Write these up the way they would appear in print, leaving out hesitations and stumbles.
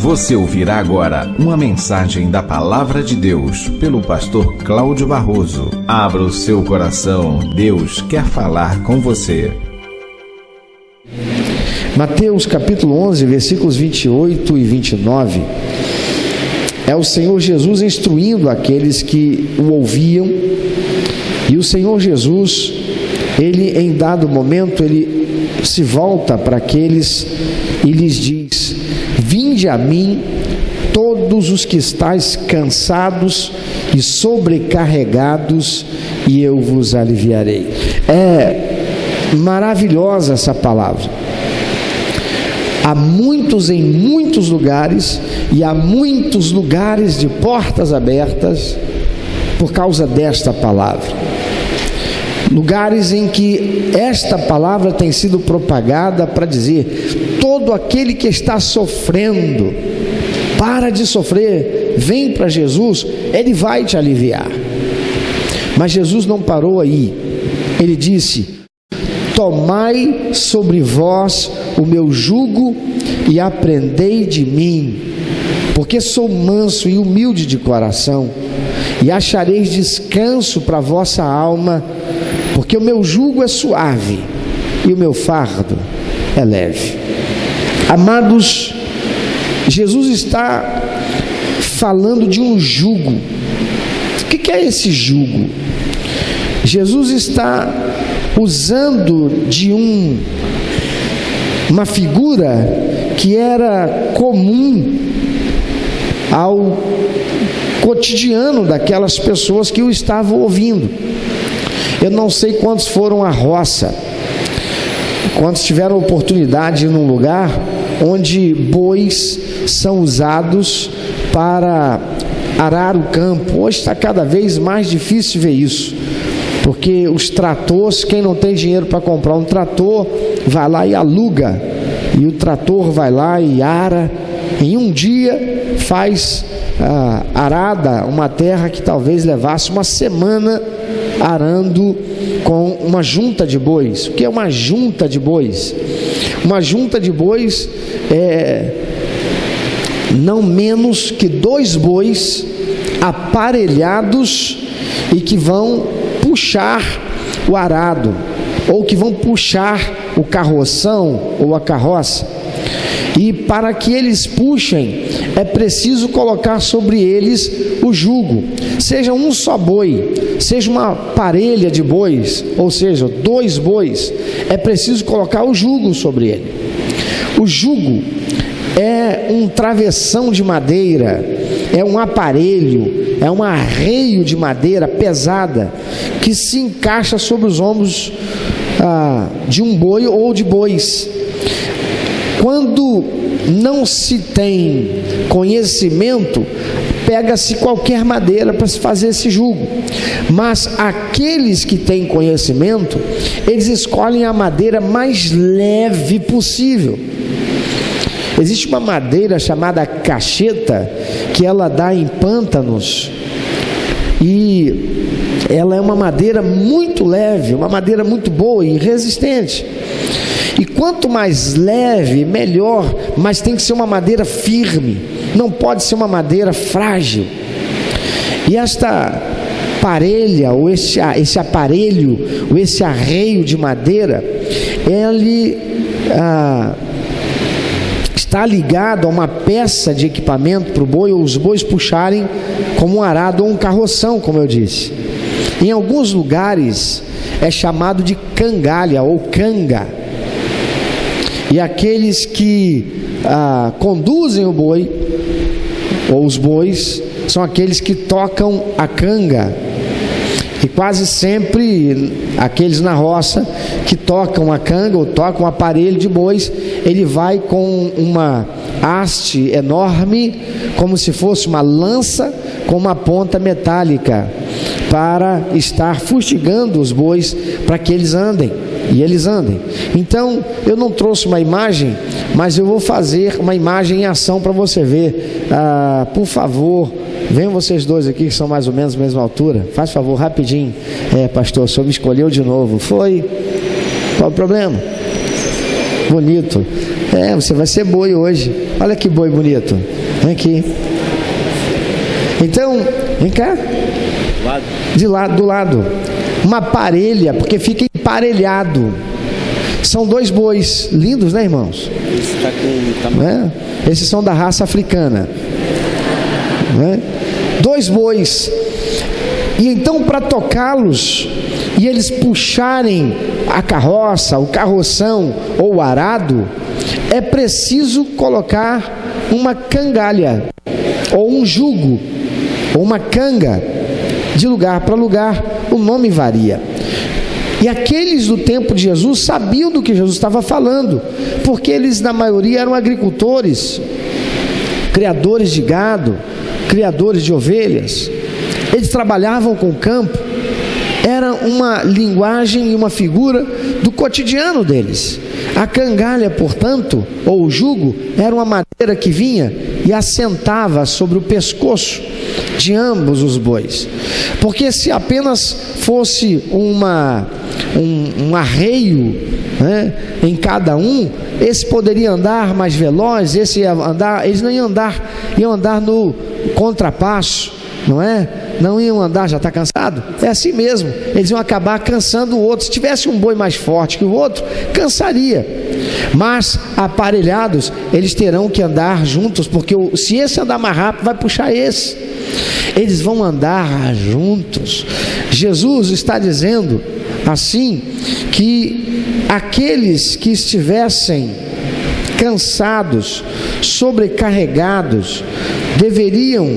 Você ouvirá agora uma mensagem da Palavra de Deus pelo pastor Cláudio Barroso. Abra o seu coração, Deus quer falar com você. Mateus capítulo 11, versículos 28 e 29. É o Senhor Jesus instruindo aqueles que o ouviam. E o Senhor Jesus, ele em dado momento, ele se volta para aqueles e lhes diz: vinde a mim todos os que estáis cansados e sobrecarregados, e eu vos aliviarei. É maravilhosa essa palavra. Há muitos em muitos lugares, e há muitos lugares de portas abertas por causa desta palavra. Lugares em que esta palavra tem sido propagada para dizer: todo aquele que está sofrendo, para de sofrer, vem para Jesus, Ele vai te aliviar. Mas Jesus não parou aí. Ele disse: tomai sobre vós o meu jugo e aprendei de mim, porque sou manso e humilde de coração, e achareis descanso para a vossa alma, porque o meu jugo é suave e o meu fardo é leve. Amados, Jesus está falando de um jugo. O que é esse jugo? Jesus está usando de uma figura que era comum ao cotidiano daquelas pessoas que o estavam ouvindo. Eu não sei quantos foram à roça, quantos tiveram oportunidade de ir num lugar onde bois são usados para arar o campo. Hoje está cada vez mais difícil ver isso, porque os tratores, quem não tem dinheiro para comprar um trator, vai lá e aluga, e o trator vai lá e ara, em um dia faz arada, uma terra que talvez levasse uma semana arando com uma junta de bois. O que é uma junta de bois? Uma junta de bois é não menos que 2 bois aparelhados e que vão puxar o arado, ou que vão puxar o carroção ou a carroça. E para que eles puxem, é preciso colocar sobre eles o jugo, seja um só boi, seja uma parelha de bois, ou seja, 2 bois, é preciso colocar o jugo sobre ele. O jugo é um travessão de madeira, é um aparelho, é um arreio de madeira pesada que se encaixa sobre os ombros de um boi ou de bois. Quando não se tem conhecimento, pega-se qualquer madeira para se fazer esse jugo. Mas aqueles que têm conhecimento, eles escolhem a madeira mais leve possível. Existe uma madeira chamada cacheta, que ela dá em pântanos, e ela é uma madeira muito leve, uma madeira muito boa e resistente. E quanto mais leve, melhor, mas tem que ser uma madeira firme, não pode ser uma madeira frágil. E esta parelha, ou esse aparelho, ou esse arreio de madeira, ele está ligado a uma peça de equipamento para o boi, ou os bois puxarem como um arado ou um carroção, como eu disse. Em alguns lugares é chamado de cangalha ou canga. E aqueles que conduzem o boi, ou os bois, são aqueles que tocam a canga. E quase sempre aqueles na roça que tocam a canga ou tocam um aparelho de bois, ele vai com uma haste enorme, como se fosse uma lança com uma ponta metálica, para estar fustigando os bois para que eles andem. E eles andem. Então, eu não trouxe uma imagem, mas eu vou fazer uma imagem em ação para você ver. Por favor, venham vocês dois aqui, que são mais ou menos a mesma altura. Faz favor, rapidinho. Pastor, o senhor me escolheu de novo. Foi? Qual o problema? Bonito. Você vai ser boi hoje. Olha que boi bonito. Vem aqui. Então, vem cá. Do lado. Uma parelha, porque fica emparelhado. São 2 bois. Lindos, né, irmãos? Esses são da raça africana. 2 bois. E então, para tocá-los e eles puxarem a carroça, o carroção ou o arado, é preciso colocar uma cangalha ou um jugo ou uma canga. De lugar para lugar, o nome varia. E aqueles do tempo de Jesus sabiam do que Jesus estava falando, porque eles, na maioria, eram agricultores, criadores de gado, criadores de ovelhas. Eles trabalhavam com o campo. Era uma linguagem e uma figura do cotidiano deles. A cangalha, portanto, ou o jugo, era uma madeira que vinha e assentava sobre o pescoço de ambos os bois. Porque se apenas fosse um arreio, né, em cada um, esse poderia andar mais veloz, esse ia andar, eles não iam andar no contrapasso, não é? Não iam andar, já está cansado? É assim mesmo, eles iam acabar cansando o outro. Se tivesse um boi mais forte que o outro, cansaria. Mas aparelhados, eles terão que andar juntos, porque se esse andar mais rápido, vai puxar esse. Eles vão andar juntos. Jesus está dizendo assim, que aqueles que estivessem cansados, sobrecarregados, deveriam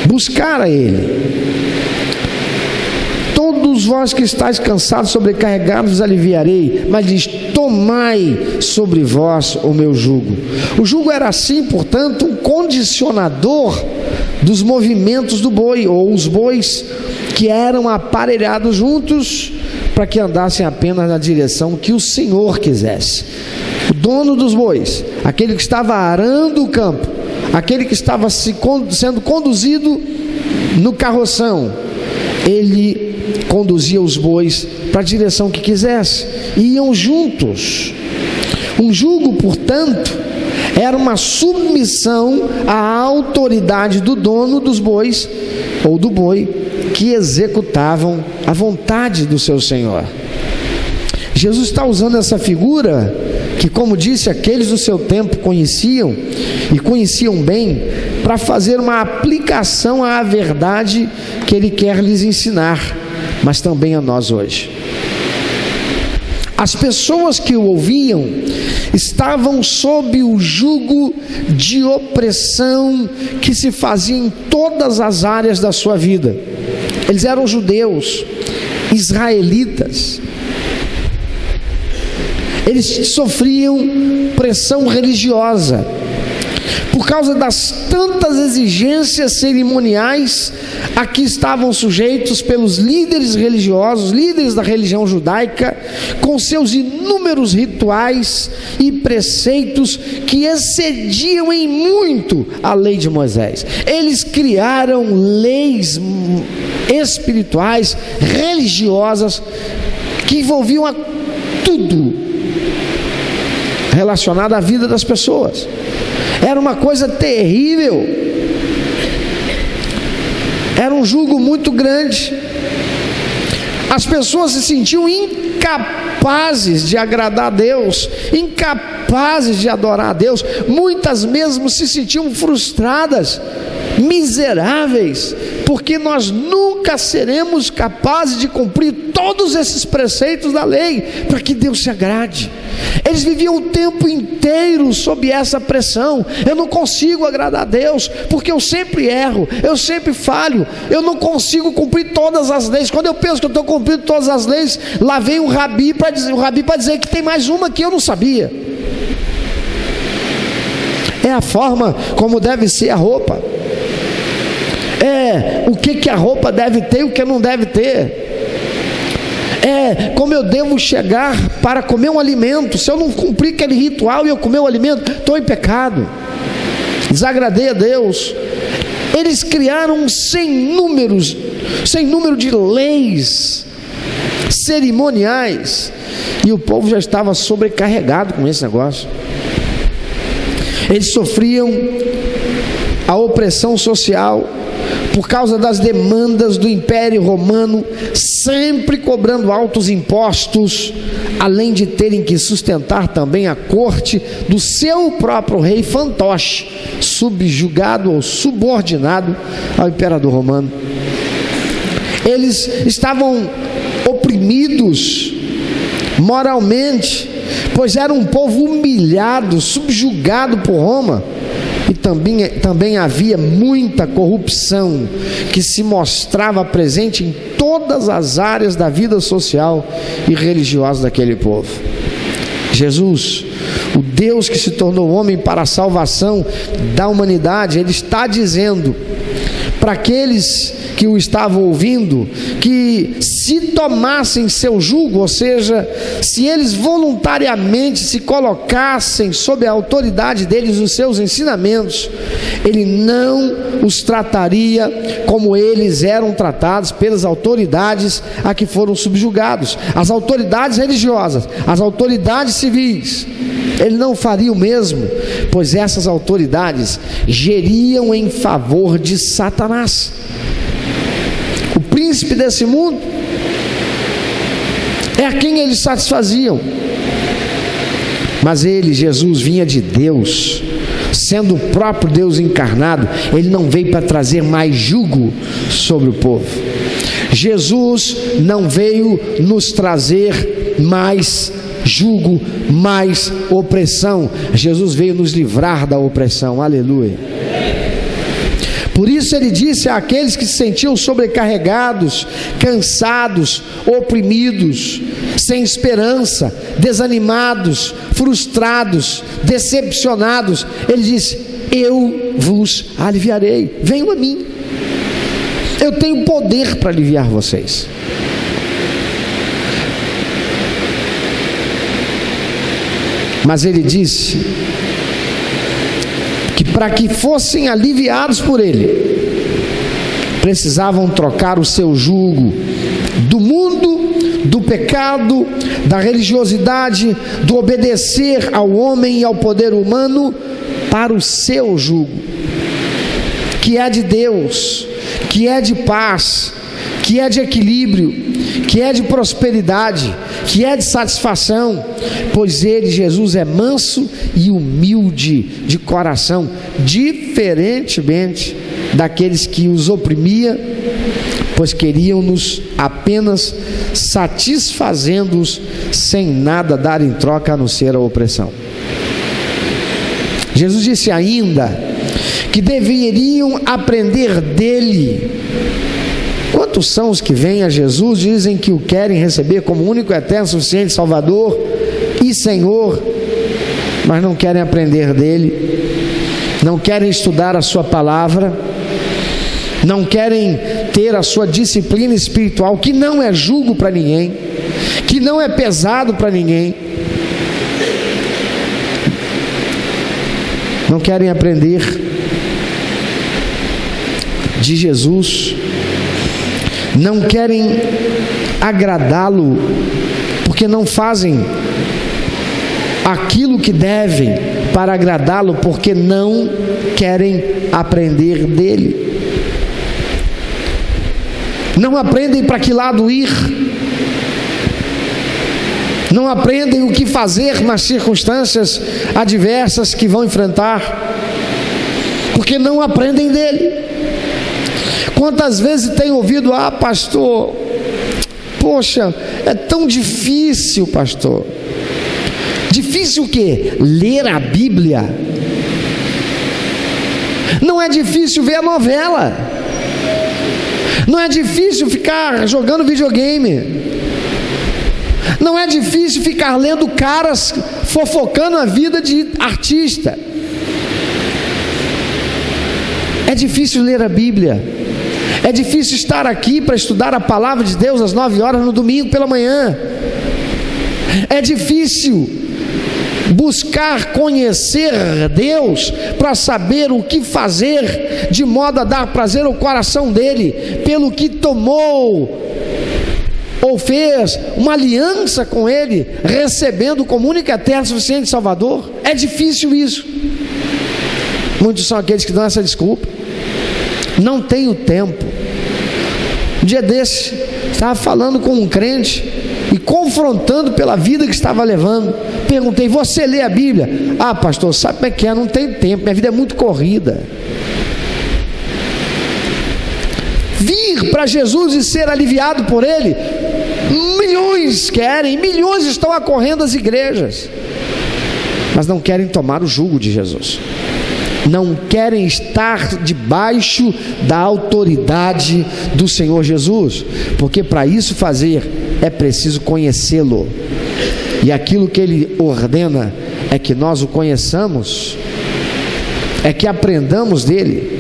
buscar a Ele. Todos vós que estáis cansados, sobrecarregados, vos aliviarei. Mas diz: tomai sobre vós o meu jugo. O jugo era assim, portanto, um condicionador dos movimentos do boi, ou os bois que eram aparelhados juntos para que andassem apenas na direção que o Senhor quisesse. O dono dos bois, aquele que estava arando o campo, aquele que estava sendo conduzido no carroção, ele conduzia os bois para a direção que quisesse, e iam juntos. Um jugo, portanto, era uma submissão à autoridade do dono dos bois, ou do boi, que executavam a vontade do seu Senhor. Jesus está usando essa figura, que, como disse, aqueles do seu tempo conheciam, e conheciam bem, para fazer uma aplicação à verdade que Ele quer lhes ensinar, mas também a nós hoje. As pessoas que o ouviam estavam sob o jugo de opressão que se fazia em todas as áreas da sua vida. Eles eram judeus, israelitas. Eles sofriam pressão religiosa por causa das tantas exigências cerimoniais a que estavam sujeitos pelos líderes religiosos, líderes da religião judaica, com seus inúmeros rituais e preceitos que excediam em muito a lei de Moisés. Eles criaram leis espirituais, religiosas, que envolviam a tudo relacionado à vida das pessoas. Era uma coisa terrível. Era um jugo muito grande. As pessoas se sentiam incapazes de agradar a Deus, incapazes de adorar a Deus. Muitas mesmo se sentiam frustradas, miseráveis, porque nós nunca seremos capazes de cumprir todos esses preceitos da lei para que Deus se agrade. Eles viviam o tempo inteiro sob essa pressão. Eu não consigo agradar a Deus, porque eu sempre erro, eu sempre falho, eu não consigo cumprir todas as leis. Quando eu penso que eu estou cumprindo todas as leis, lá vem o rabi para dizer que tem mais uma que eu não sabia. É a forma como deve ser a roupa. É o que a roupa deve ter e o que não deve ter. É como eu devo chegar para comer um alimento. Se eu não cumprir aquele ritual e eu comer o alimento, estou em pecado, desagradei a Deus. Eles criaram um sem número de leis cerimoniais, e o povo já estava sobrecarregado com esse negócio. Eles sofriam a opressão social por causa das demandas do Império Romano, sempre cobrando altos impostos, além de terem que sustentar também a corte do seu próprio rei fantoche, subjugado ou subordinado ao imperador romano. Eles estavam oprimidos moralmente, pois era um povo humilhado, subjugado por Roma. E também havia muita corrupção que se mostrava presente em todas as áreas da vida social e religiosa daquele povo. Jesus, o Deus que se tornou homem para a salvação da humanidade, Ele está dizendo para aqueles que o estavam ouvindo, que se tomassem seu jugo, ou seja, se eles voluntariamente se colocassem sob a autoridade deles, os seus ensinamentos, Ele não os trataria como eles eram tratados pelas autoridades a que foram subjugados, as autoridades religiosas, as autoridades civis. Ele não faria o mesmo, pois essas autoridades geriam em favor de Satanás, o príncipe desse mundo. É a quem eles satisfaziam. Mas ele, Jesus, vinha de Deus, sendo o próprio Deus encarnado. Ele não veio para trazer mais jugo sobre o povo. Jesus não veio nos trazer mais jugo, mais opressão. Jesus veio nos livrar da opressão. Aleluia. Por isso ele disse àqueles que se sentiam sobrecarregados, cansados, oprimidos, sem esperança, desanimados, frustrados, decepcionados, ele disse: eu vos aliviarei, venham a mim, eu tenho poder para aliviar vocês. Mas ele disse que para que fossem aliviados por ele, precisavam trocar o seu jugo do mundo, do pecado, da religiosidade, do obedecer ao homem e ao poder humano, para o seu jugo, que é de Deus, que é de paz, que é de equilíbrio, que é de prosperidade, que é de satisfação, pois ele, Jesus, é manso e humilde de coração, diferentemente daqueles que os oprimia, pois queriam-nos apenas satisfazendo-os, sem nada dar em troca a não ser a opressão. Jesus disse ainda que deveriam aprender dele. Quantos são os que vêm a Jesus, dizem que o querem receber como único, eterno, suficiente Salvador e Senhor, mas não querem aprender dele, não querem estudar a sua palavra, não querem ter a sua disciplina espiritual, que não é jugo para ninguém, que não é pesado para ninguém, não querem aprender de Jesus, não querem agradá-lo, porque não fazem aquilo que devem para agradá-lo, porque não querem aprender dele. Não aprendem para que lado ir, não aprendem o que fazer nas circunstâncias adversas que vão enfrentar, porque não aprendem dele. Quantas vezes tem ouvido: ah, pastor, poxa, é tão difícil, pastor. Difícil o quê? Ler a Bíblia. Não é difícil ver a novela. Não é difícil ficar jogando videogame. Não é difícil ficar lendo caras fofocando a vida de artista. É difícil ler a Bíblia. É difícil estar aqui para estudar a palavra de Deus às 9 horas no domingo pela manhã. É difícil buscar conhecer Deus para saber o que fazer de modo a dar prazer ao coração dele, pelo que tomou ou fez uma aliança com ele, recebendo como único, eterno, suficiente Salvador. É difícil isso. Muitos são aqueles que dão essa desculpa: não tenho tempo. Um dia desse, estava falando com um crente e confrontando pela vida que estava levando. Perguntei: você lê a Bíblia? Ah, pastor, sabe como é que é? Não tenho tempo, minha vida é muito corrida. Vir para Jesus e ser aliviado por Ele, milhões querem, milhões estão acorrendo às igrejas, mas não querem tomar o jugo de Jesus, não querem estar debaixo da autoridade do Senhor Jesus, porque para isso fazer é preciso conhecê-lo, e aquilo que Ele ordena é que nós o conheçamos, é que aprendamos dele.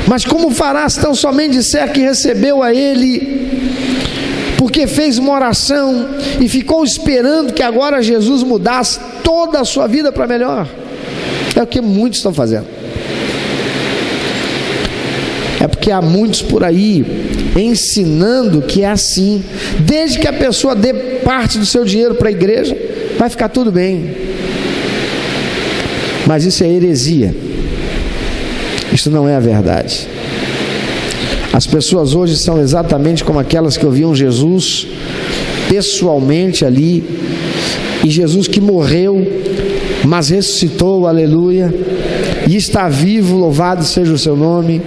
Mas como farás tão somente disser que recebeu a Ele, porque fez uma oração e ficou esperando que agora Jesus mudasse toda a sua vida para melhor? É o que muitos estão fazendo. É porque há muitos por aí ensinando que é assim, desde que a pessoa dê parte do seu dinheiro para a igreja, vai ficar tudo bem. Mas isso é heresia. Isso não é a verdade. As pessoas hoje são exatamente como aquelas que ouviam Jesus pessoalmente ali, e Jesus que morreu, mas ressuscitou, aleluia, e está vivo, louvado seja o seu nome.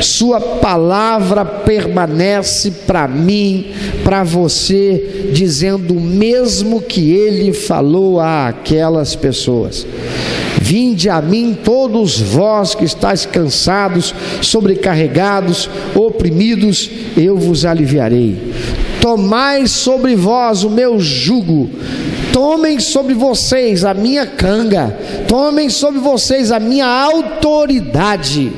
Sua palavra permanece para mim, para você, dizendo o mesmo que Ele falou àquelas pessoas: vinde a mim todos vós que estáis cansados, sobrecarregados, oprimidos, eu vos aliviarei. Tomai sobre vós o meu jugo, tomem sobre vocês a minha canga, tomem sobre vocês a minha autoridade,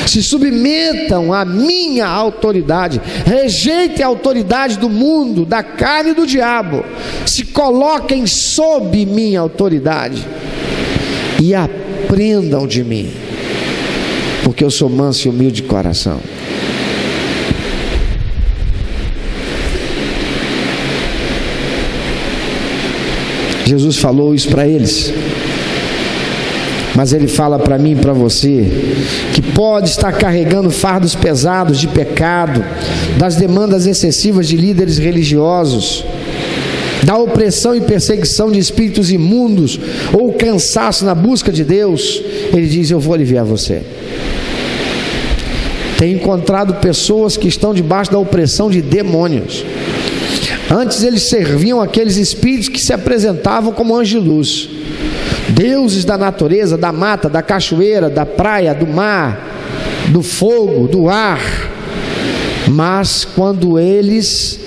se submetam à minha autoridade, rejeitem a autoridade do mundo, da carne e do diabo, se coloquem sob minha autoridade e aprendam de mim, porque eu sou manso e humilde de coração. Jesus falou isso para eles, mas Ele fala para mim e para você, que pode estar carregando fardos pesados de pecado, das demandas excessivas de líderes religiosos, da opressão e perseguição de espíritos imundos, ou cansaço na busca de Deus. Ele diz: eu vou aliviar você. Tem encontrado pessoas que estão debaixo da opressão de demônios. Antes eles serviam aqueles espíritos que se apresentavam como anjos de luz, deuses da natureza, da mata, da cachoeira, da praia, do mar, do fogo, do ar. Mas quando eles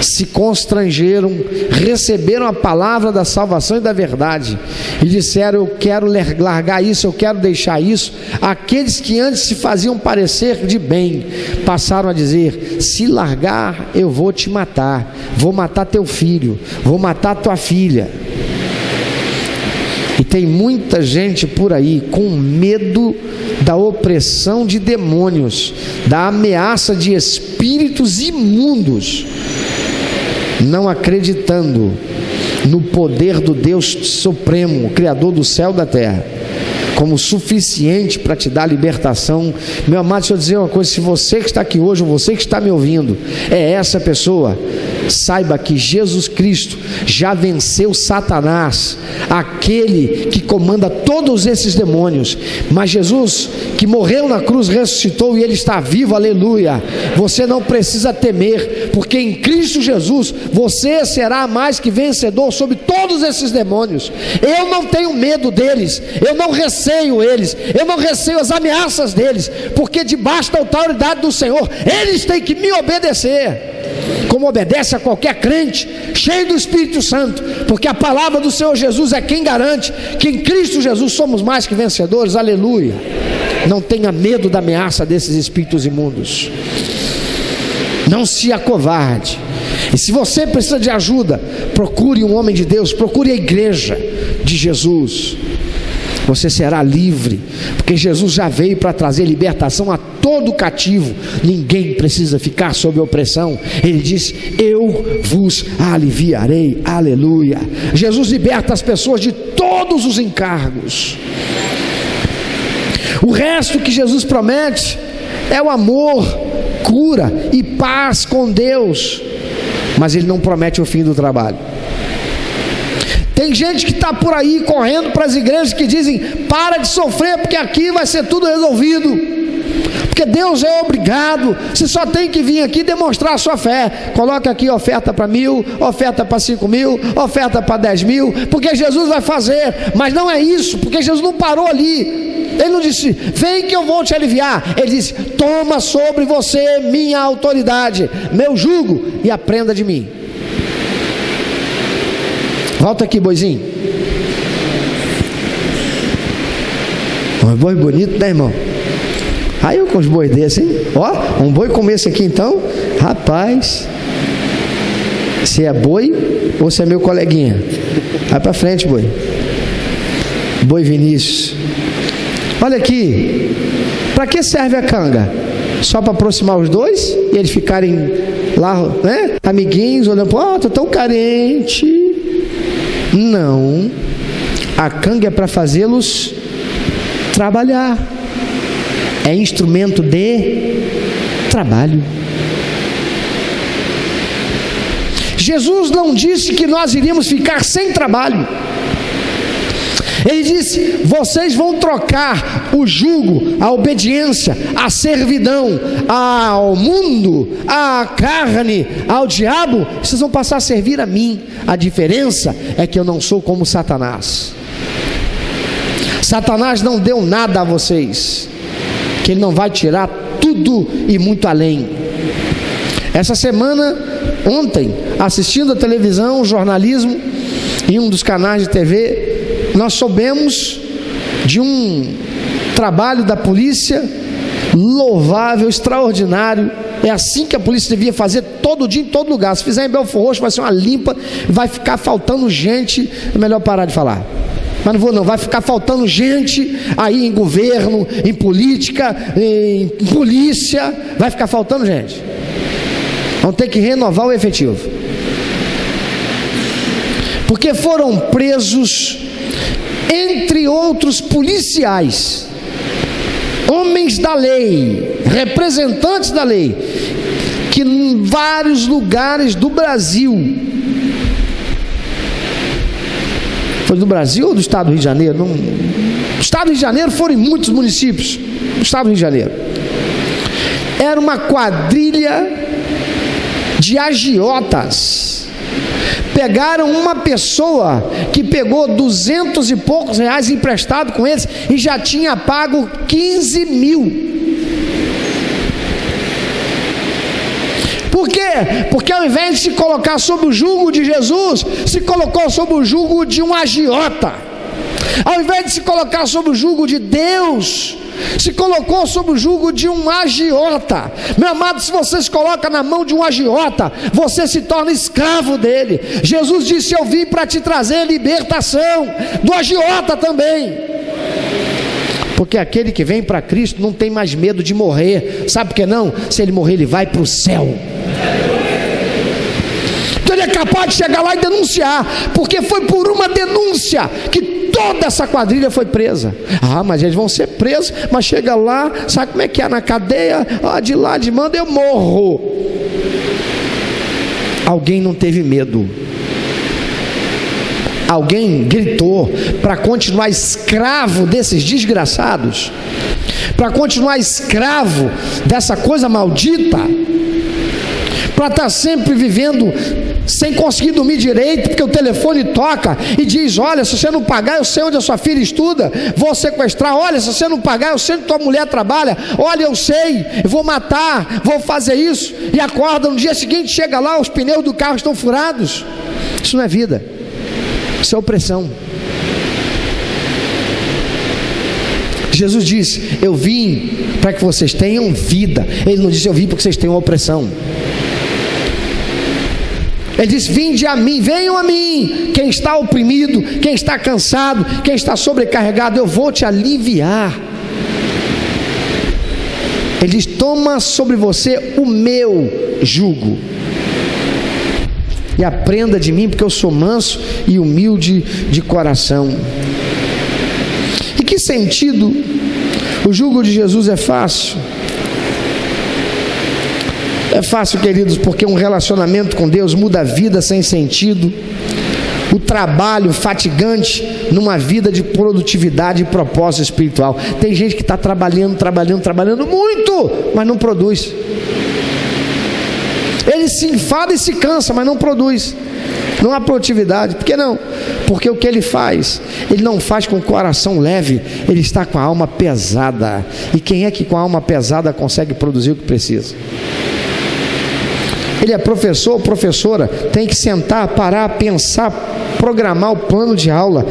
se constrangeram, receberam a palavra da salvação e da verdade, e disseram: eu quero largar isso, eu quero deixar isso, aqueles que antes se faziam parecer de bem, passaram a dizer: se largar, eu vou te matar, vou matar teu filho, vou matar tua filha. E tem muita gente por aí com medo da opressão de demônios, da ameaça de espíritos imundos, não acreditando no poder do Deus Supremo, Criador do céu e da terra, como suficiente para te dar libertação. Meu amado, deixa eu dizer uma coisa: se você que está aqui hoje, ou você que está me ouvindo, é essa pessoa, saiba que Jesus Cristo já venceu Satanás, aquele que comanda todos esses demônios. Mas Jesus, que morreu na cruz, ressuscitou e Ele está vivo, aleluia. Você não precisa temer, porque em Cristo Jesus você será mais que vencedor sobre todos esses demônios. Eu não tenho medo deles, eu não receio eles, eu não receio as ameaças deles, porque debaixo da autoridade do Senhor eles têm que me obedecer, como obedece a qualquer crente cheio do Espírito Santo, porque a palavra do Senhor Jesus é quem garante que em Cristo Jesus somos mais que vencedores, aleluia. Não tenha medo da ameaça desses espíritos imundos, não se acovarde. E se você precisa de ajuda, procure um homem de Deus, procure a igreja de Jesus. você será livre, porque Jesus já veio para trazer libertação a todo cativo. Ninguém precisa ficar sob opressão. Ele diz: eu vos aliviarei. Aleluia. Jesus liberta as pessoas de todos os encargos. O resto que Jesus promete é o amor, cura e paz com Deus, mas Ele não promete o fim do trabalho. Tem gente que está por aí correndo para as igrejas que dizem: para de sofrer, porque aqui vai ser tudo resolvido, porque Deus é obrigado, você só tem que vir aqui demonstrar a sua fé. Coloca aqui oferta para 1.000, oferta para 5.000, oferta para 10.000, porque Jesus vai fazer. Mas não é isso, porque Jesus não parou ali. Ele não disse: vem que eu vou te aliviar. Ele disse: toma sobre você minha autoridade, meu jugo, e aprenda de mim. Volta aqui, boizinho. Um boi bonito, né, irmão? Aí eu com os bois desses, hein? Ó, um boi como esse aqui então. Rapaz, se é boi ou se é meu coleguinha? Vai pra frente, boi. Boi Vinícius. Olha aqui, para que serve a canga? Só para aproximar os dois e eles ficarem lá, né? Amiguinhos, olhando para: tô tão carente. Não, a canga é para fazê-los trabalhar, é instrumento de trabalho. Jesus não disse que nós iríamos ficar sem trabalho. Ele disse: vocês vão trocar o jugo, a obediência, a servidão ao mundo, à carne, ao diabo. Vocês vão passar a servir a mim. A diferença é que eu não sou como Satanás. Satanás não deu nada a vocês, que ele não vai tirar tudo e muito além. Essa semana, ontem, assistindo a televisão, o jornalismo, em um dos canais de TV, nós soubemos de um trabalho da polícia louvável, extraordinário. É assim que a polícia devia fazer todo dia, em todo lugar. Se fizer em Belfort Roxo, vai ser uma limpa, vai ficar faltando gente. É melhor parar de falar, mas não vou não. Vai ficar faltando gente aí em governo, em política, em polícia. Vai ficar faltando gente. Vão ter que renovar o efetivo, porque foram presos, entre outros policiais, homens da lei, representantes da lei, que em vários lugares do Brasil, foi do Brasil ou do estado do Rio de Janeiro? Não, do estado do Rio de Janeiro, foram em muitos municípios do estado do Rio de Janeiro. Era uma quadrilha de agiotas. Pegaram uma pessoa que pegou 200 e poucos reais emprestado com eles e já tinha pago 15 mil. Por quê? Porque ao invés de se colocar sob o jugo de Jesus, se colocou sob o jugo de um agiota. Ao invés de se colocar sob o jugo de Deus, se colocou sob o jugo de um agiota. Meu amado, se você se coloca na mão de um agiota, você se torna escravo dele. Jesus disse: eu vim para te trazer libertação do agiota também. Porque aquele que vem para Cristo não tem mais medo de morrer. Sabe por que não? Se ele morrer, ele vai para o céu. Então ele é capaz de chegar lá e denunciar, porque foi por uma denúncia que toda essa quadrilha foi presa. Ah, mas eles vão ser presos, mas chega lá, sabe como é que é na cadeia? Ah, de lá de manda eu morro. Alguém não teve medo. Alguém gritou para continuar escravo desses desgraçados, para continuar escravo dessa coisa maldita, para estar sempre vivendo sem conseguir dormir direito, porque o telefone toca e diz: olha, se você não pagar, eu sei onde a sua filha estuda, vou sequestrar. Olha, se você não pagar, eu sei onde tua mulher trabalha. Olha, eu sei, eu vou matar, vou fazer isso. E acorda no dia seguinte, chega lá, os pneus do carro estão furados. Isso não é vida, isso é opressão. Jesus disse: eu vim para que vocês tenham vida. Ele não disse: eu vim para que vocês tenham opressão. Ele diz: vinde a mim, venham a mim, quem está oprimido, quem está cansado, quem está sobrecarregado, eu vou te aliviar. Ele diz: toma sobre você o meu jugo e aprenda de mim, porque eu sou manso e humilde de coração. Em que sentido o jugo de Jesus é fácil? É fácil, queridos, porque um relacionamento com Deus muda a vida sem sentido. O trabalho fatigante numa vida de produtividade e propósito espiritual. Tem gente que está trabalhando muito, mas não produz. Ele se enfada e se cansa, mas não produz. Não há produtividade. Por que não? Porque o que ele faz, ele não faz com o coração leve, ele está com a alma pesada. E quem é que com a alma pesada consegue produzir o que precisa? Ele é professor ou professora, tem que sentar, parar, pensar, programar o plano de aula.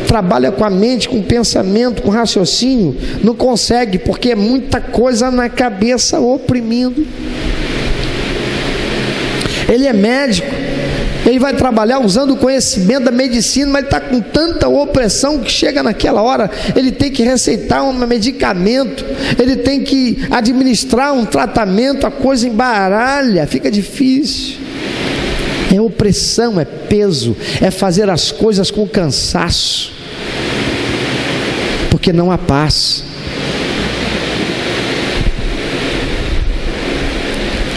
Trabalha com a mente, com o pensamento, com o raciocínio. Não consegue, porque é muita coisa na cabeça oprimindo. Ele é médico, ele vai trabalhar usando o conhecimento da medicina, mas ele está com tanta opressão que chega naquela hora, ele tem que receitar um medicamento, ele tem que administrar um tratamento, a coisa embaralha, fica difícil. É opressão, é peso, é fazer as coisas com cansaço, porque não há paz.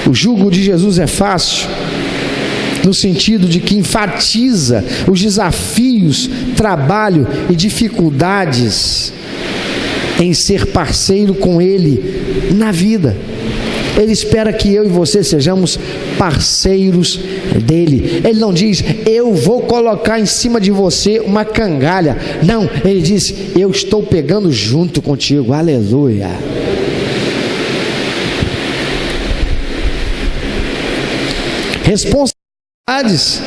O jugo de Jesus é fácil, no sentido de que enfatiza os desafios, trabalho e dificuldades em ser parceiro com Ele na vida. Ele espera que eu e você sejamos parceiros dele. Ele não diz: eu vou colocar em cima de você uma cangalha. Não, ele diz: eu estou pegando junto contigo. Aleluia. Responsabilidades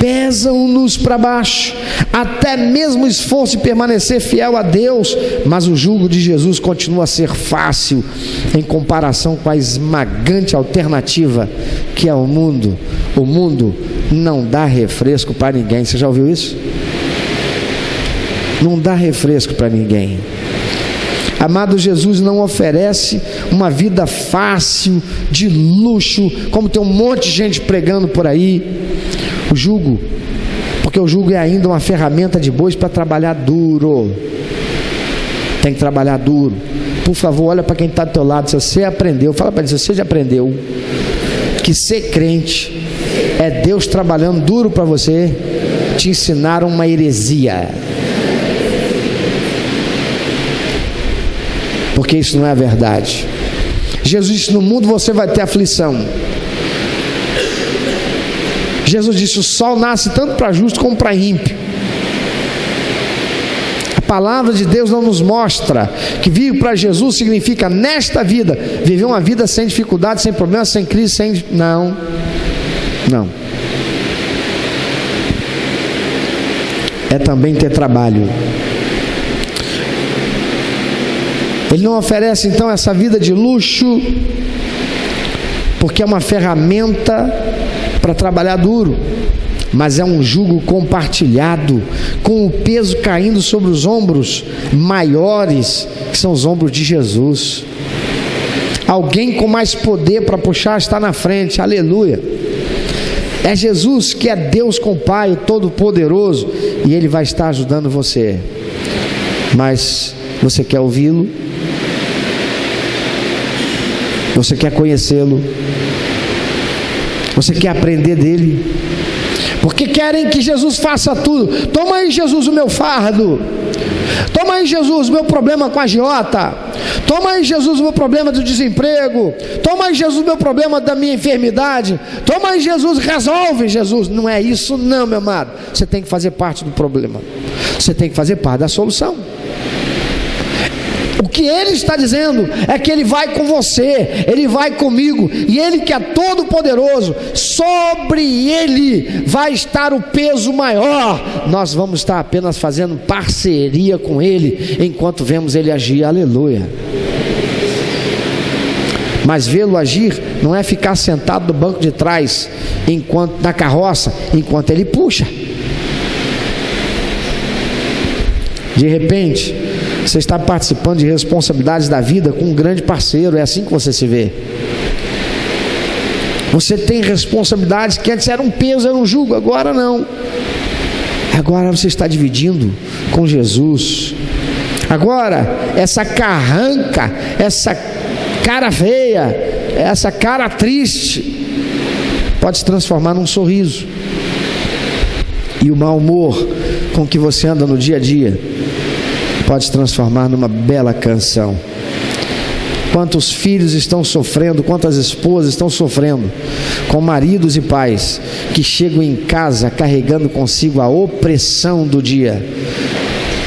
pesam-nos para baixo, até mesmo o esforço de permanecer fiel a Deus, mas o jugo de Jesus continua a ser fácil em comparação com a esmagante alternativa que é o mundo. O mundo não dá refresco para ninguém. Você já ouviu isso? Não dá refresco para ninguém. Amado, Jesus não oferece uma vida fácil, de luxo, como tem um monte de gente pregando por aí. O jugo, porque o jugo é ainda uma ferramenta de bois para trabalhar duro. Tem que trabalhar duro. Por favor, olha para quem está do teu lado. Se você aprendeu, fala para ele: se você já aprendeu que ser crente é Deus trabalhando duro para você, te ensinaram uma heresia. Porque isso não é a verdade. Jesus disse: no mundo você vai ter aflição. Jesus disse: o sol nasce tanto para justo como para ímpio. A palavra de Deus não nos mostra que viver para Jesus significa, nesta vida, viver uma vida sem dificuldade, sem problemas, sem crise, sem... Não. É também ter trabalho. Ele não oferece então essa vida de luxo, porque é uma ferramenta para trabalhar duro, mas é um jugo compartilhado, com o peso caindo sobre os ombros maiores, que são os ombros de Jesus. Alguém com mais poder para puxar está na frente. Aleluia. É Jesus que é Deus com o Pai, o Todo-Poderoso, e Ele vai estar ajudando você. Mas você quer ouvi-lo? Você quer conhecê-lo? Você quer aprender dele? Porque querem que Jesus faça tudo. Toma aí, Jesus, o meu fardo. Toma aí, Jesus, o meu problema com a agiota. Toma aí, Jesus, o meu problema do desemprego. Toma aí, Jesus, o meu problema da minha enfermidade. Toma aí, Jesus, resolve, Jesus. Não é isso não, meu amado. Você tem que fazer parte do problema. Você tem que fazer parte da solução. O que Ele está dizendo é que Ele vai com você, Ele vai comigo, e Ele que é todo poderoso, sobre Ele vai estar o peso maior. Nós vamos estar apenas fazendo parceria com Ele, enquanto vemos Ele agir. Aleluia. Mas vê-lo agir não é ficar sentado no banco de trás na carroça, enquanto ele puxa. De repente, você está participando de responsabilidades da vida com um grande parceiro. É assim que você se vê. Você tem responsabilidades que antes eram um peso, era um jugo, agora não. Agora você está dividindo com Jesus. Agora, essa carranca, essa cara feia, essa cara triste, pode se transformar num sorriso. E o mau humor com que você anda no dia a dia pode se transformar numa bela canção. Quantos filhos estão sofrendo, quantas esposas estão sofrendo com maridos e pais que chegam em casa carregando consigo a opressão do dia,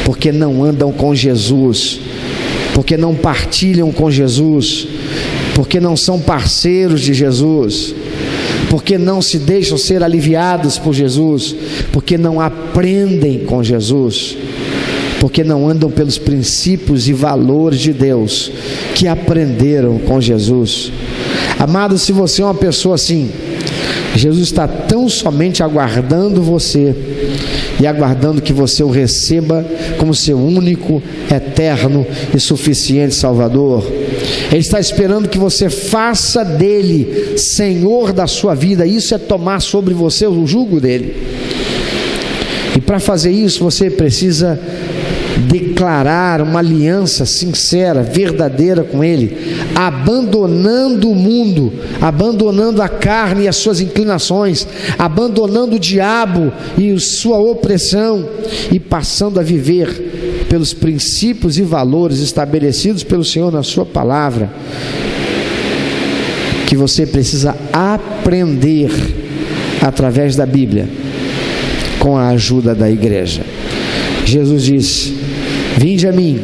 porque não andam com Jesus, porque não partilham com Jesus, porque não são parceiros de Jesus, porque não se deixam ser aliviados por Jesus, porque não aprendem com Jesus, porque não andam pelos princípios e valores de Deus que aprenderam com Jesus. Amado, se você é uma pessoa assim, Jesus está tão somente aguardando você e aguardando que você o receba como seu único, eterno e suficiente Salvador. Ele está esperando que você faça dele Senhor da sua vida. Isso é tomar sobre você o jugo dele. E para fazer isso, você precisa declarar uma aliança sincera, verdadeira com Ele, abandonando o mundo, abandonando a carne e as suas inclinações, abandonando o diabo e sua opressão, e passando a viver pelos princípios e valores estabelecidos pelo Senhor na sua palavra, que você precisa aprender através da Bíblia, com a ajuda da igreja. Jesus disse: vinde a mim,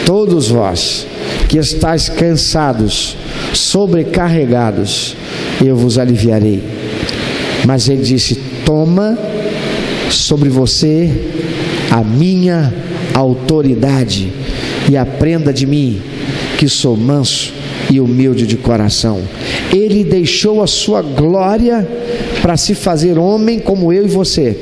todos vós que estáis cansados, sobrecarregados, eu vos aliviarei. Mas ele disse: toma sobre você a minha autoridade e aprenda de mim, que sou manso e humilde de coração. Ele deixou a sua glória para se fazer homem como eu e você.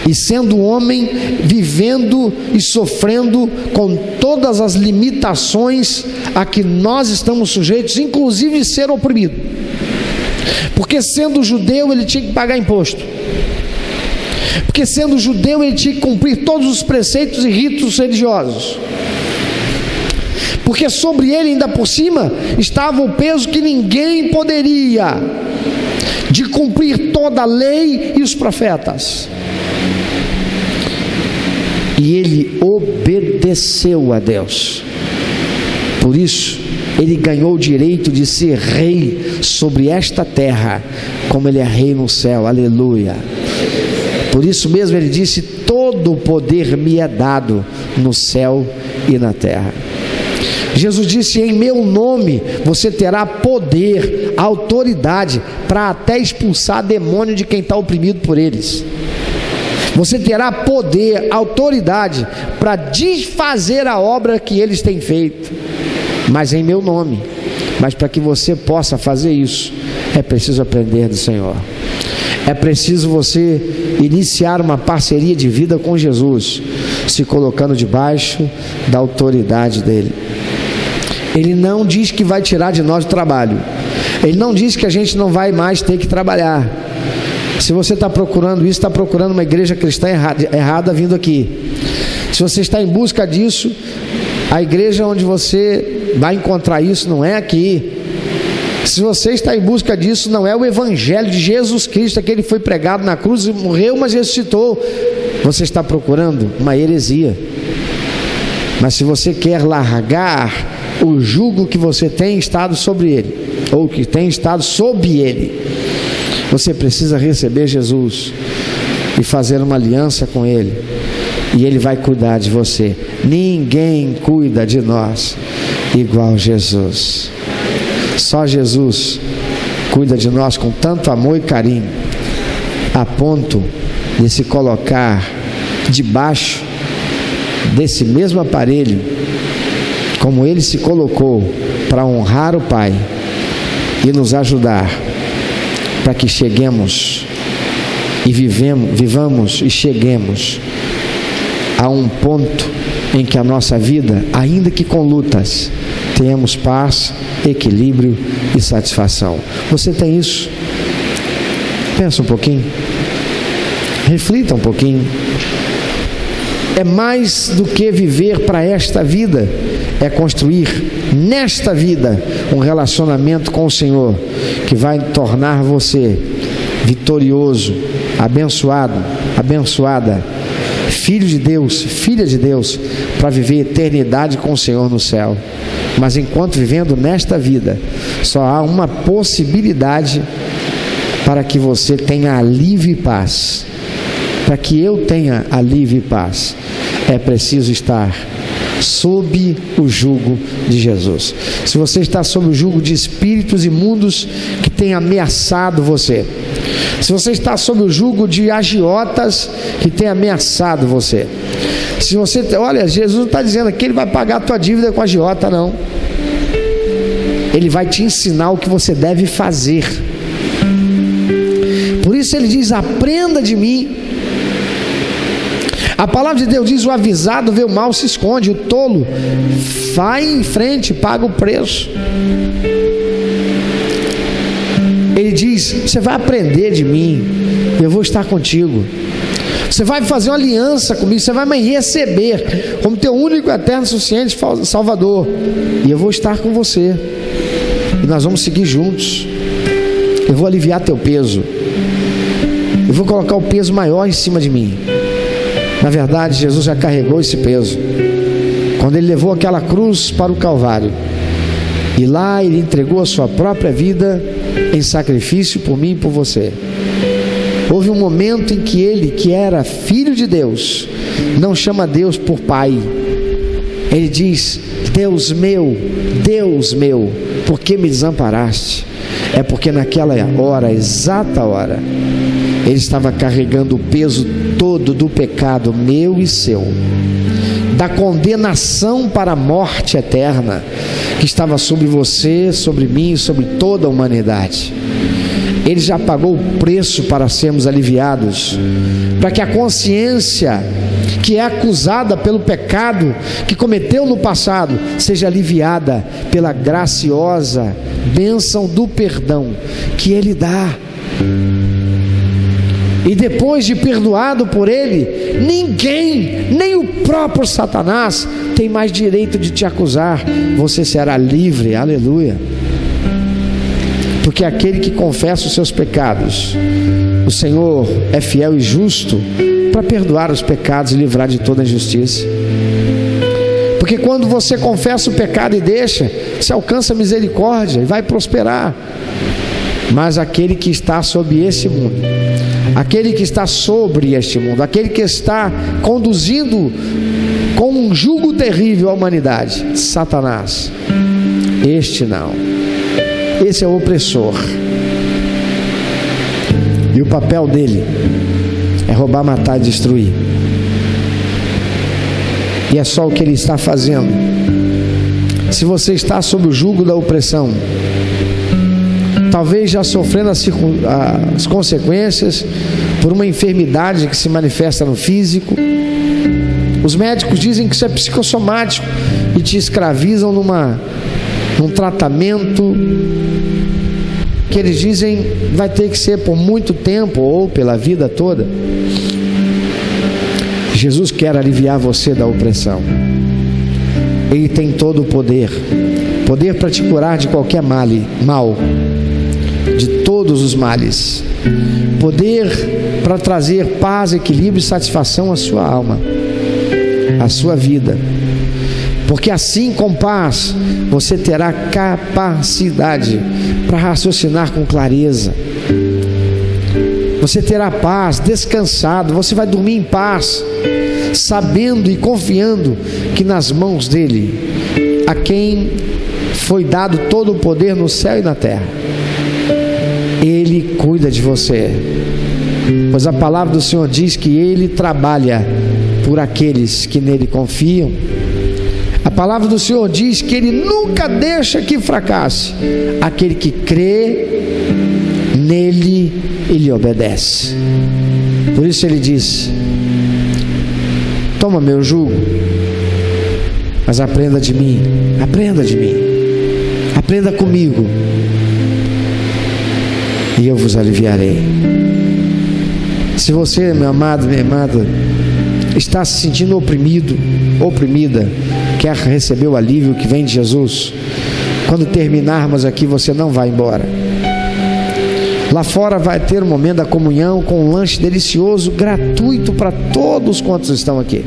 E sendo homem, vivendo e sofrendo com todas as limitações a que nós estamos sujeitos, inclusive ser oprimido. Porque sendo judeu, ele tinha que pagar imposto. Porque sendo judeu, ele tinha que cumprir todos os preceitos e ritos religiosos. Porque sobre ele, ainda por cima, estava o peso que ninguém poderia, de cumprir toda a lei e os profetas. E ele obedeceu a Deus. Por isso, ele ganhou o direito de ser rei sobre esta terra, como ele é rei no céu. Aleluia. Por isso mesmo ele disse: todo o poder me é dado no céu e na terra. Jesus disse: em meu nome você terá poder, autoridade para até expulsar demônio de quem está oprimido por eles. Você terá poder, autoridade para desfazer a obra que eles têm feito, mas em meu nome. Mas para que você possa fazer isso, é preciso aprender do Senhor. É preciso você iniciar uma parceria de vida com Jesus, se colocando debaixo da autoridade dele. Ele não diz que vai tirar de nós o trabalho. Ele não diz que a gente não vai mais ter que trabalhar. Se você está procurando isso, está procurando uma igreja cristã errada vindo aqui. Se você está em busca disso, a igreja onde você vai encontrar isso não é aqui. Se você está em busca disso, não é o evangelho de Jesus Cristo, que ele foi pregado na cruz, morreu, mas ressuscitou. Você está procurando uma heresia. Mas se você quer largar o jugo que você tem estado sobre ele, ou que tem estado sob ele, você precisa receber Jesus e fazer uma aliança com ele, e ele vai cuidar de você. Ninguém cuida de nós igual Jesus. Só Jesus cuida de nós com tanto amor e carinho, a ponto de se colocar debaixo desse mesmo aparelho como Ele se colocou para honrar o Pai e nos ajudar para que cheguemos e vivamos e cheguemos a um ponto em que a nossa vida, ainda que com lutas, tenhamos paz, equilíbrio e satisfação. Você tem isso? Pensa um pouquinho, reflita um pouquinho. É mais do que viver para esta vida, é construir nesta vida um relacionamento com o Senhor que vai tornar você vitorioso, abençoado, abençoada, filho de Deus, filha de Deus, para viver eternidade com o Senhor no céu. Mas enquanto vivendo nesta vida, só há uma possibilidade para que você tenha alívio e paz. Para que eu tenha alívio e paz, é preciso estar sob o jugo de Jesus. Se você está sob o jugo de espíritos imundos que têm ameaçado você, se você está sob o jugo de agiotas que têm ameaçado você, se você, olha, Jesus não está dizendo que Ele vai pagar a tua dívida com agiota, não. Ele vai te ensinar o que você deve fazer. Por isso Ele diz: aprenda de mim. A palavra de Deus diz: o avisado vê o mal, se esconde, o tolo vai em frente, paga o preço. Ele diz: você vai aprender de mim, eu vou estar contigo. Você vai fazer uma aliança comigo, você vai me receber como teu único, eterno, suficiente Salvador, e eu vou estar com você, e nós vamos seguir juntos. Eu vou aliviar teu peso, eu vou colocar o peso maior em cima de mim. Na verdade, Jesus já carregou esse peso quando Ele levou aquela cruz para o Calvário, e lá Ele entregou a sua própria vida em sacrifício por mim e por você. Houve um momento em que Ele, que era Filho de Deus, não chama Deus por Pai. Ele diz: Deus meu, por que me desamparaste? É porque naquela hora, exata hora, Ele estava carregando o peso todo do pecado meu e seu, da condenação para a morte eterna que estava sobre você, sobre mim, sobre toda a humanidade. Ele já pagou o preço para sermos aliviados, para que a consciência que é acusada pelo pecado que cometeu no passado seja aliviada pela graciosa bênção do perdão que Ele dá. E depois de perdoado por Ele, ninguém, nem o próprio Satanás, tem mais direito de te acusar. Você será livre, aleluia. Porque aquele que confessa os seus pecados, o Senhor é fiel e justo para perdoar os pecados e livrar de toda injustiça. Porque quando você confessa o pecado e deixa, você alcança misericórdia e vai prosperar. Mas aquele que está sob esse mundo, aquele que está sobre este mundo, aquele que está conduzindo com um jugo terrível a humanidade, Satanás, este não. Esse é o opressor, e o papel dele é roubar, matar e destruir. E é só o que ele está fazendo. Se você está sob o jugo da opressão, talvez já sofrendo as consequências por uma enfermidade que se manifesta no físico. Os médicos dizem que isso é psicossomático e te escravizam num tratamento que eles dizem vai ter que ser por muito tempo ou pela vida toda. Jesus quer aliviar você da opressão. Ele tem todo o poder para te curar de qualquer mal, de todos os males, poder para trazer paz, equilíbrio e satisfação à sua alma, à sua vida. Porque assim, com paz, você terá capacidade para raciocinar com clareza. Você terá paz, descansado, você vai dormir em paz, sabendo e confiando que nas mãos dele, a quem foi dado todo o poder no céu e na terra, Ele cuida de você. Pois a palavra do Senhor diz que Ele trabalha por aqueles que nele confiam. A palavra do Senhor diz que Ele nunca deixa que fracasse aquele que crê nele, Ele obedece. Por isso Ele diz: toma meu jugo, mas aprenda de mim, aprenda comigo, e eu vos aliviarei. Se você, meu amado, minha amada, está se sentindo oprimido, oprimida, quer receber o alívio que vem de Jesus, quando terminarmos aqui, você não vai embora. Lá fora vai ter um momento da comunhão com um lanche delicioso, gratuito para todos quantos estão aqui.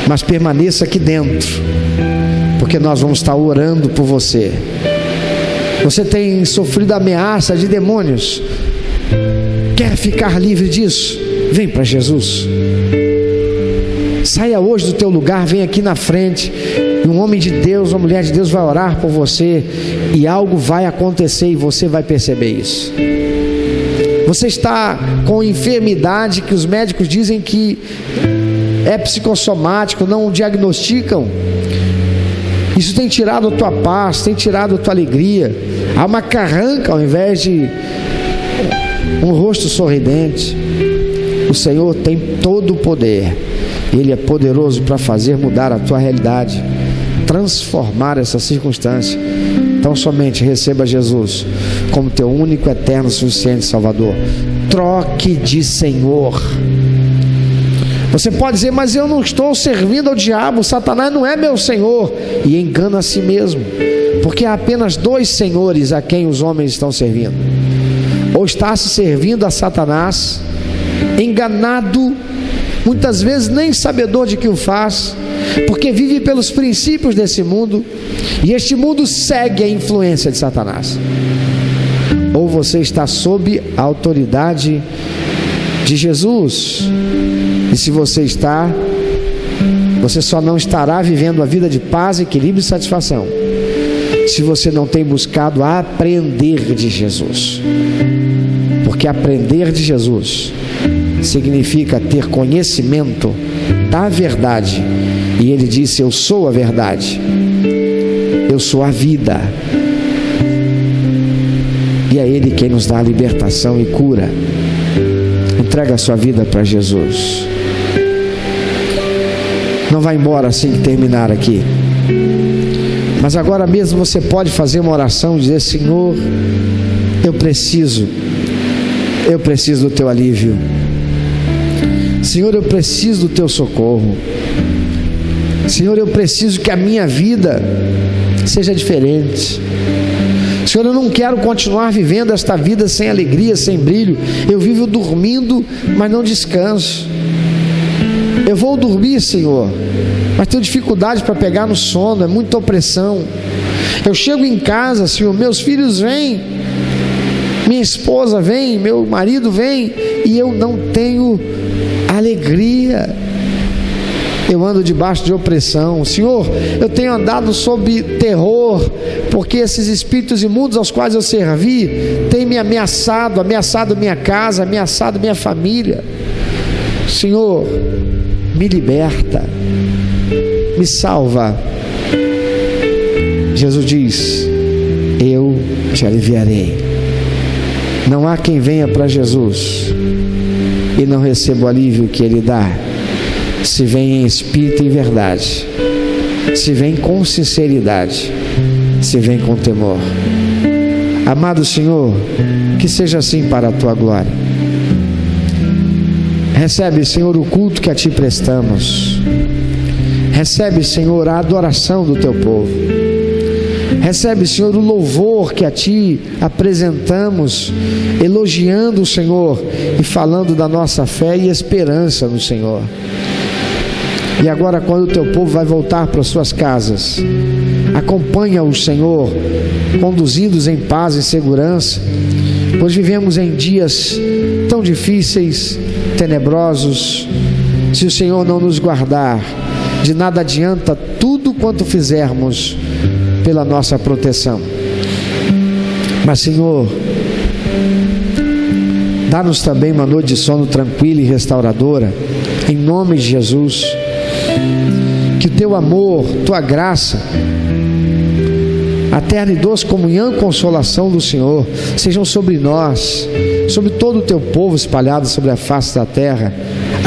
Mas permaneça aqui dentro, porque nós vamos estar orando por você. Você tem sofrido ameaça de demônios, quer ficar livre disso? Vem para Jesus. Saia hoje do teu lugar, vem aqui na frente, e um homem de Deus, uma mulher de Deus vai orar por você, e algo vai acontecer e você vai perceber isso. Você está com enfermidade que os médicos dizem que é psicossomático, não diagnosticam. Isso tem tirado a tua paz, tem tirado a tua alegria. Há uma carranca ao invés de um rosto sorridente. O Senhor tem todo o poder. Ele é poderoso para fazer mudar a tua realidade, transformar essa circunstância. Então somente receba Jesus como teu único, eterno, suficiente Salvador. Troque de Senhor. Você pode dizer: mas eu não estou servindo ao diabo, Satanás não é meu Senhor. E engana a si mesmo, porque há apenas dois senhores a quem os homens estão servindo. Ou está se servindo a Satanás, enganado, muitas vezes nem sabedor de que o faz, porque vive pelos princípios desse mundo, e este mundo segue a influência de Satanás. Ou você está sob a autoridade de Jesus, e se você está, você só não estará vivendo a vida de paz, equilíbrio e satisfação se você não tem buscado aprender de Jesus. Porque aprender de Jesus significa ter conhecimento da verdade, e Ele disse: eu sou a verdade, eu sou a vida, e é Ele quem nos dá a libertação e cura. Entrega a sua vida para Jesus. Não vai embora assim que terminar aqui, mas agora mesmo você pode fazer uma oração e dizer: Senhor, eu preciso do teu alívio. Senhor, eu preciso do teu socorro. Senhor, eu preciso que a minha vida seja diferente. Senhor, eu não quero continuar vivendo esta vida sem alegria, sem brilho. Eu vivo dormindo, mas não descanso. Eu vou dormir, Senhor, mas tenho dificuldade para pegar no sono, é muita opressão. Eu chego em casa, Senhor, meus filhos vêm, minha esposa vem, meu marido vem, e eu não tenho alegria. Eu ando debaixo de opressão. Senhor, eu tenho andado sob terror, porque esses espíritos imundos aos quais eu servi têm me ameaçado minha casa, ameaçado minha família. Senhor, me liberta, me salva. Jesus diz: eu te aliviarei. Não há quem venha para Jesus e não receba o alívio que Ele dá, se vem em espírito e verdade, se vem com sinceridade, se vem com temor. Amado Senhor, que seja assim para a Tua glória. Recebe, Senhor, o culto que a Ti prestamos. Recebe, Senhor, a adoração do Teu povo. Recebe, Senhor, o louvor que a Ti apresentamos, elogiando o Senhor e falando da nossa fé e esperança no Senhor. E agora, quando o Teu povo vai voltar para suas casas, acompanha-os, Senhor, conduzindo-os em paz e segurança, pois vivemos em dias tão difíceis, tenebrosos. Se o Senhor não nos guardar, de nada adianta tudo quanto fizermos pela nossa proteção. Mas, Senhor, dá-nos também uma noite de sono tranquila e restauradora, em nome de Jesus. Que teu amor, tua graça, a terna e doce comunhão e consolação do Senhor sejam sobre nós, sobre todo o teu povo espalhado sobre a face da terra,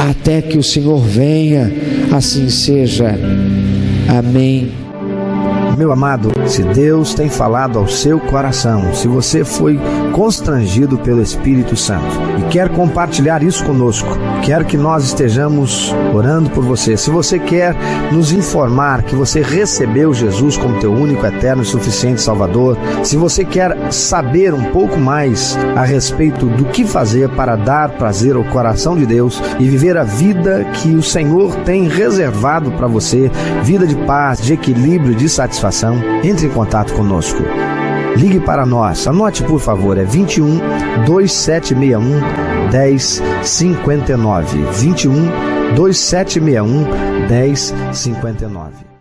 até que o Senhor venha. Assim seja. Amém. Meu amado, se Deus tem falado ao seu coração, se você foi constrangido pelo Espírito Santo e quer compartilhar isso conosco, quero que nós estejamos orando por você. Se você quer nos informar que você recebeu Jesus como teu único, eterno e suficiente Salvador, se você quer saber um pouco mais a respeito do que fazer para dar prazer ao coração de Deus e viver a vida que o Senhor tem reservado para você, vida de paz, de equilíbrio, de satisfação, entre em contato conosco. Ligue para nós, anote por favor, é 21 2761 1059, 21 2761 1059.